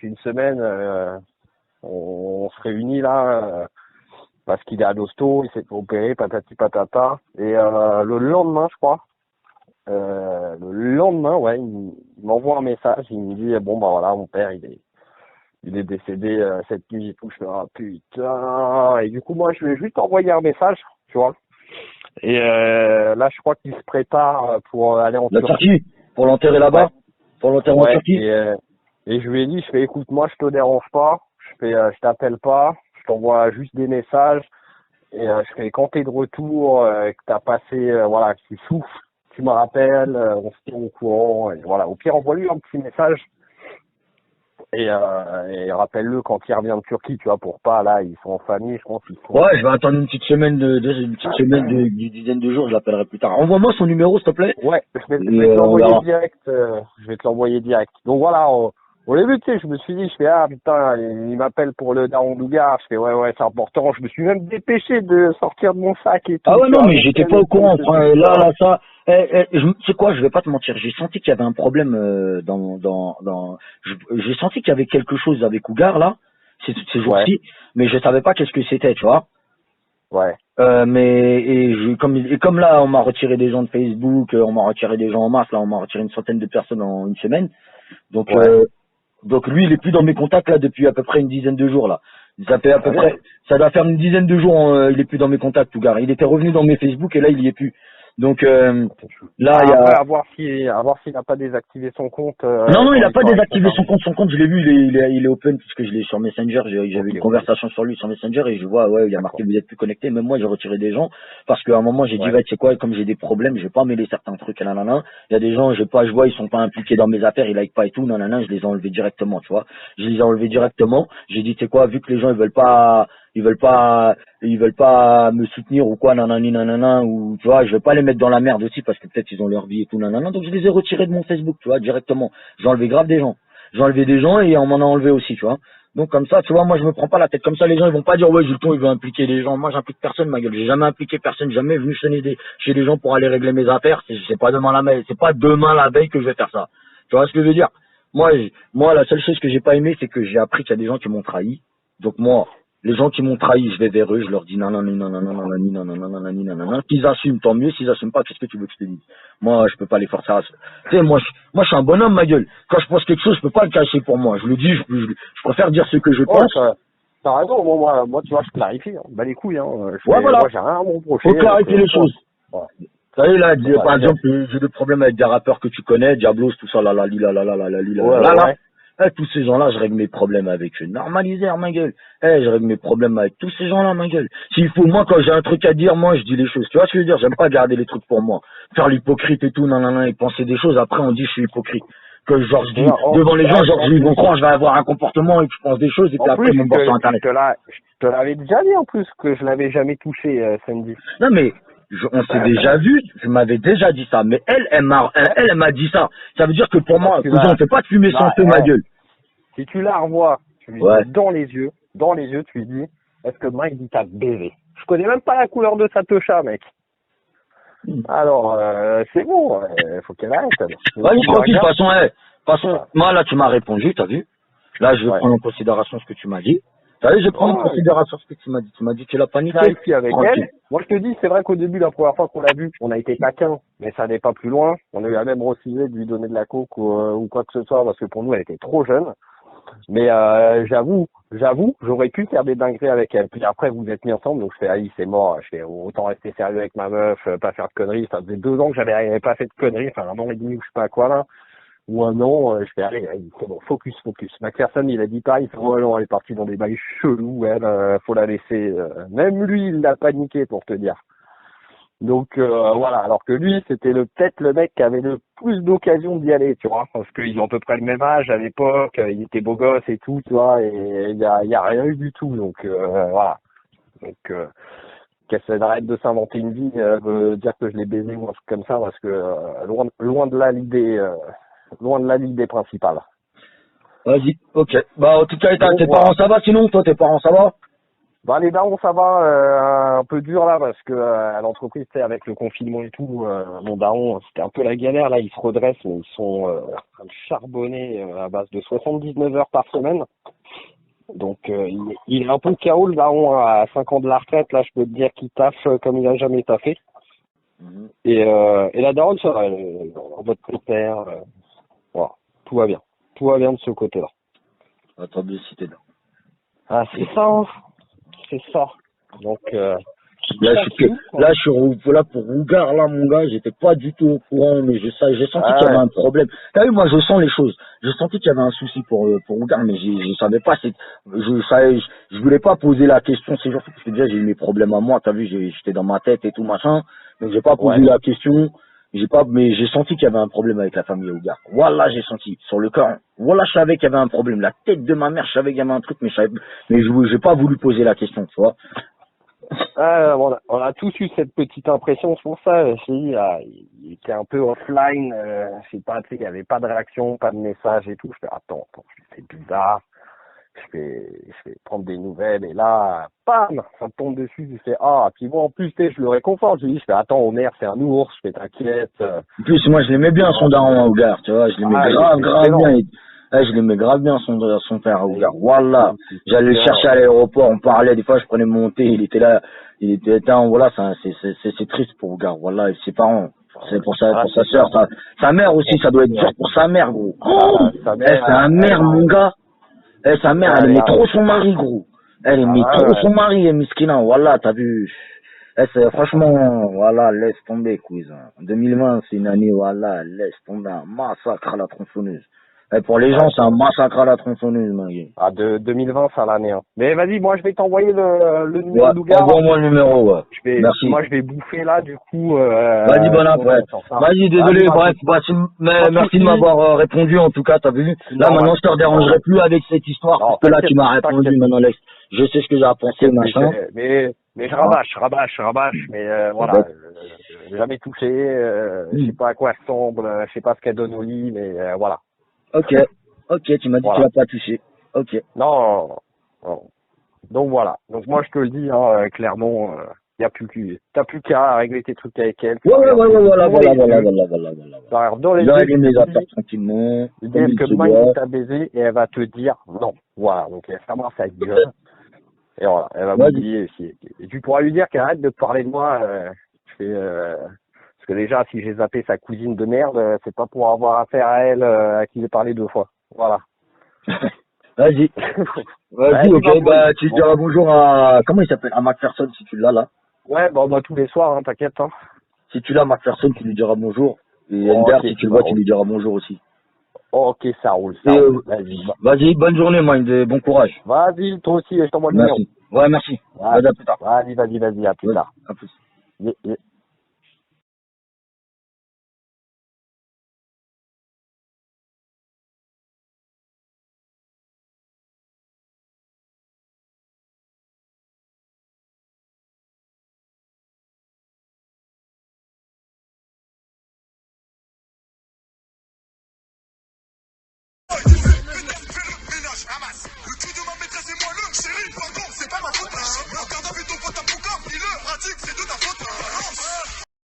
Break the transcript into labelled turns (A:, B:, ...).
A: depuis une semaine, on se réunit là, parce qu'il est à l'hosto, il s'est fait opérer, patati patata. Et le lendemain, je crois, ouais, il m'envoie un message, il me dit, bon, bah voilà, mon père, il est décédé cette nuit et tout. Je fais, ah putain. Et du coup, moi, je lui ai juste envoyé un message, tu vois. Et là, je crois qu'il se prépare pour aller en
B: La
A: Turquie.
B: Turquie, pour l'enterrer là-bas,
A: Ouais.
B: pour l'enterrer en Turquie.
A: Et je lui ai dit, je fais, écoute, moi, je te dérange pas. Je t'appelle pas. Je t'envoie juste des messages. Et je fais, quand t'es de retour, que t'as passé, voilà, que tu souffles, tu me rappelles, on se tient au courant. Et voilà. Au pire, envoie-lui un petit message. Et rappelle-le quand il revient de Turquie, tu vois, pour pas, là, ils sont en famille, je pense qu'ils sont...
B: Ouais, je vais attendre une petite semaine d'une dizaine de jours, je l'appellerai plus tard. Envoie-moi son numéro, s'il te plaît.
A: Ouais, je
B: Et
A: vais te
B: on
A: l'envoyer
B: verra.
A: direct, je vais te l'envoyer direct. Donc voilà, au début, tu sais, je me suis dit, je fais, ah putain, il m'appelle pour le Daron Dougar, je fais, ouais, c'est important. Je me suis même dépêché de sortir de mon sac et
B: Ah
A: tout,
B: ouais,
A: tu
B: non,
A: vois,
B: mais
A: mon
B: j'étais
A: tel
B: pas
A: et
B: au
A: tout,
B: courant.
A: je
B: Enfin,
A: fais,
B: là,
A: putain.
B: ça. Tu sais quoi, je vais pas te mentir. J'ai senti qu'il y avait un problème j'ai senti qu'il y avait quelque chose avec Ougar, là, ces
A: Ouais,
B: jours-ci, mais je savais pas qu'est-ce que c'était, tu vois.
A: ouais,
B: Comme là, on m'a retiré des gens de Facebook, on m'a retiré des gens en masse, là, on m'a retiré une centaine de personnes en une semaine. Donc,
A: ouais.
B: donc lui, il est plus dans mes contacts là depuis à peu près une dizaine de jours là. Ça fait à peu
A: Très bien.
B: près, ça doit faire une dizaine de jours, il est plus dans mes contacts, tout gars. Il était revenu dans mes Facebook et là, il y est plus. Donc là, il y
A: Après,
B: a.
A: à voir s'il n'a pas désactivé son compte
B: Non, il
A: quand
B: a
A: il
B: pas
A: t'aura fait
B: désactivé
A: ça.
B: son compte. Son compte, je l'ai vu, il est open puisque je l'ai sur Messenger. J'avais
A: Ok,
B: une
A: ok.
B: conversation sur lui sur Messenger et je vois, ouais, il y a marqué
A: D'accord.
B: vous êtes plus connecté. Même moi, j'ai retiré des gens parce qu'à un moment, j'ai dit,
A: Ouais.
B: ouais, tu sais quoi, comme j'ai des problèmes, je vais pas mêler certains trucs, nanana. Il y a des gens, je vois, ils sont pas impliqués dans mes affaires, ils like pas et tout, nanana, je les ai enlevés directement, tu vois. Je les ai enlevés
A: Ouais.
B: directement. J'ai dit, tu sais quoi, vu que les gens, ils veulent pas me soutenir ou quoi, nanani, nanana, ou, tu vois, je vais pas les mettre dans la merde aussi parce que peut-être ils ont leur vie et tout, nanana. Donc, je les ai retirés de mon Facebook, tu vois, directement. J'ai enlevé grave des gens. J'ai enlevé des gens et on m'en a enlevé aussi, tu vois. Donc comme ça, tu vois, moi je me prends pas la tête. Comme ça, les gens ils vont pas dire ouais, Julton il veut impliquer les gens. Moi j'implique personne, ma gueule. J'ai jamais impliqué personne, jamais venu sonner chez des gens pour aller régler mes affaires. C'est pas demain la veille, c'est pas demain la veille que je vais faire ça. Tu vois ce que je veux dire? Moi la seule chose que j'ai pas aimé, c'est que j'ai appris qu'il y a des gens qui m'ont trahi. Donc moi, les gens qui m'ont trahi, je vais vers eux, je leur dis non non non non non non non non non non non non non. S'ils assument, tant mieux. S'ils assument pas, qu'est-ce que tu veux que je te dise? Moi, je peux pas les forcer à. Tu sais, moi, je suis un bonhomme, ma gueule. Quand je pense quelque chose, je peux pas le cacher pour moi. Je le dis, je préfère dire ce que je
A: Oh,
B: pense.
A: t'as raison. Bon, moi, tu vois, je clarifie. Hein. Bah les couilles. Hein.
B: Ouais, voilà.
A: Moi, j'ai rien à me reprocher.
B: Faut clarifier les
A: Toi.
B: choses.
A: Ouais.
B: Vous savez, là,
A: Voilà,
B: par exemple, j'ai des problèmes avec des rappeurs que tu connais, Diablos, tout ça, là, là, li, là, là, là, là, là, li, là, là,
A: ouais,
B: là, là.
A: ouais.
B: Tous ces gens-là, je règle mes problèmes avec eux. Normaliser, ma gueule. Je règle mes problèmes avec tous ces gens-là, ma gueule. S'il faut, moi, quand j'ai un truc à dire, moi, je dis les choses. Tu vois ce que je veux dire? J'aime pas garder les trucs pour moi. Faire l'hypocrite et tout, non, non, non, et penser des choses. Après, on dit, je suis hypocrite. Que, genre, je dis, devant les gens, genre, ils vont croire, je vais avoir un comportement et que je pense des choses et puis
A: En
B: après,
A: plus,
B: ils vont me voir sur Internet.
A: je te l'avais déjà dit, en plus, que je l'avais jamais touché, Sandy.
B: Non, mais, on s'est déjà vu, je m'avais déjà dit ça, mais elle m'a dit ça. Ça veut dire que pour
A: Bah,
B: moi, cousin, on fait pas de fumer sans feu, ma gueule.
A: si tu la revois, tu lui
B: Ouais.
A: dis dans les yeux, tu lui dis, est-ce que Mike dit t'a baisé? Je connais même pas la couleur de sa tocha, mec. Alors, c'est bon, faut qu'elle arrête. Elle.
B: Vas-y, tranquille, de toute façon,
A: Ouais.
B: moi, là, tu m'as répondu, t'as vu? Là, je vais
A: Ouais.
B: prendre en considération ce que tu m'as dit. T'as vu, je vais prendre en
A: Ouais.
B: considération ce que tu m'as dit. Tu m'as dit que tu l'as paniqué.
A: Clarifie avec
B: Tranquille.
A: elle. Moi, je te dis, c'est vrai qu'au début, la première fois qu'on l'a vu, on a été taquin, mais ça n'est pas plus loin. On a eu la même refusé de lui donner de la coke ou quoi que ce soit, parce que pour nous, elle était trop jeune. Mais j'avoue, j'aurais pu faire des dingueries avec elle. Puis après, vous êtes mis ensemble, donc je fais, aïe, c'est mort. Je fais, autant rester sérieux avec ma meuf, pas faire de conneries. Ça faisait 2 ans que j'avais pas fait de conneries, enfin 1 an et demi ou je sais pas quoi là. Ou un an, je fais, allez, c'est bon, focus. McPherson, il a dit pareil, il fait, oh non, elle est partie dans des bails chelous, elle, faut la laisser. Même lui, il l'a paniqué pour te dire. Donc voilà, alors que lui, c'était peut-être le mec qui avait le plus d'occasion d'y aller, tu vois, parce qu'ils ont à peu près le même âge à l'époque, il était beau gosse et tout, tu vois, et il y a rien eu du tout, donc voilà. Donc qu'elle arrête de s'inventer une vie, dire que je l'ai baisé ou un truc comme ça, parce que loin de là l'idée principale.
B: Vas-y, ok. Bah, en tout cas,
A: Donc
B: tes
A: voilà.
B: parents, ça va, sinon? Toi, tes parents, ça va?
A: Bah les darons ça va, un peu dur là parce que à l'entreprise, tu sais, avec le confinement et tout, mon daron c'était un peu la galère là, ils se redressent mais ils sont en train de charbonner à base de 79 heures par semaine. Donc il est un peu KO le daron hein, à 5 ans de la retraite là, je peux te dire qu'il taffe comme il a jamais taffé.
B: Mhm.
A: Et la daronne ça va, elle est en mode pépère, voilà, tout va bien de ce côté-là.
B: Attendez, si t'es là.
A: Ah c'est ça, hein. C'est ça. Donc
B: Là, je suis là pour Rougar, là, mon gars, j'étais pas du tout au courant, mais j'ai senti
A: ah
B: qu'il y avait
A: ouais.
B: un problème. T'as vu, moi, je sens les choses. Je sentais qu'il y avait un souci pour Rougar, mais je savais pas, je voulais pas poser la question, c'est surtout parce que déjà, j'ai eu mes problèmes à moi, t'as vu, j'étais dans ma tête et tout, machin, donc j'ai pas posé
A: Ouais.
B: la question, mais j'ai senti qu'il y avait un problème avec la famille Rougar. Voilà, j'ai senti, sur le corps. Voilà, je savais qu'il y avait un problème. La tête de ma mère, je savais qu'il y avait un truc, mais j'ai pas voulu poser la question, tu vois.
A: On a tous eu cette petite impression, c'est pour ça, je dis, il était un peu offline, je sais pas, tu sais, il y avait pas de réaction, pas de message et tout. Je fais, attends, c'est bizarre, je vais prendre des nouvelles, et là, bam, ça me tombe dessus, je fais, ah, puis bon, en plus, tu sais, je le réconforte, je lui dis, je fais, attends, Homer, c'est un ours, je fais, t'inquiète.
B: En plus, moi, je l'aimais bien, son daron, à Ougar, tu vois, je l'aimais grave bien. Je l'aimais grave bien, son père, à Ougar. Voilà. J'allais le chercher à l'aéroport, on parlait, des fois, je prenais mon thé, il était là, voilà, c'est triste pour Ougar, voilà, et ses parents. C'est pour ça, pour sa sœur, sa mère aussi, ça doit être dur pour sa mère, gros.
A: Sa mère,
B: sa mère, mon gars. Sa mère, elle aimait trop son mari, gros. Elle aimait trop son mari, Miskina, voilà, t'as vu. Franchement, voilà, laisse tomber, cousin. 2020, c'est une année, voilà, laisse tomber, un massacre à la tronçonneuse. Pour les gens, c'est un massacre à la tronçonneuse, mon gars.
A: Ah, de 2020, ça l'année, hein. Mais vas-y, moi, je vais t'envoyer le numéro d'Ougar.
B: Envoie-moi le numéro, ouais.
A: Merci. Moi, je vais bouffer là, du coup.
B: Vas-y, bon après. Vas-y, désolé, bref, merci de m'avoir répondu, en tout cas, t'as vu. Là, maintenant, je te dérangerai plus avec cette histoire, parce que là, tu m'as répondu, maintenant, Lex. Je sais ce que j'ai à penser, machin.
A: Mais je rabâche, mais voilà. J'ai jamais touché, je sais pas à quoi elle ressemble, je sais pas ce qu'elle donne au lit, mais voilà.
B: Ok, tu m'as dit que tu l'as pas touché. Ok.
A: Non. Donc voilà. Donc moi je te le dis hein, clairement, t'as plus qu'à régler tes trucs avec elle.
B: Ouais, voilà.
A: Ça dans les
B: yeux, mes affaires tranquillement.
A: Dire que Mike t'a baisé et elle va te dire non. Voilà. Donc elle fermera sa gueule. Et voilà, elle va m'oublier aussi. Et tu pourras lui dire qu'elle arrête de parler de moi. Parce que déjà, si j'ai zappé sa cousine de merde, c'est pas pour avoir affaire à elle à qui j'ai parlé 2 fois. Voilà.
B: Vas-y, ok, bah tu diras bonjour à... Comment il s'appelle? À McPherson, si tu l'as là.
A: Ouais, bon, bah tous les soirs, hein, t'inquiète. Hein.
B: Si tu l'as, McPherson, tu lui diras bonjour. Et Ender, si tu le vois, tu lui diras bonjour aussi.
A: Ok, ça roule.
B: Vas-y, bonne journée, Mind, et bon courage.
A: Vas-y, toi aussi, je t'envoie le numéro.
B: Ouais, merci.
A: Vas-y,
B: à plus tard.
A: Vas-y, à plus tard.
B: À plus.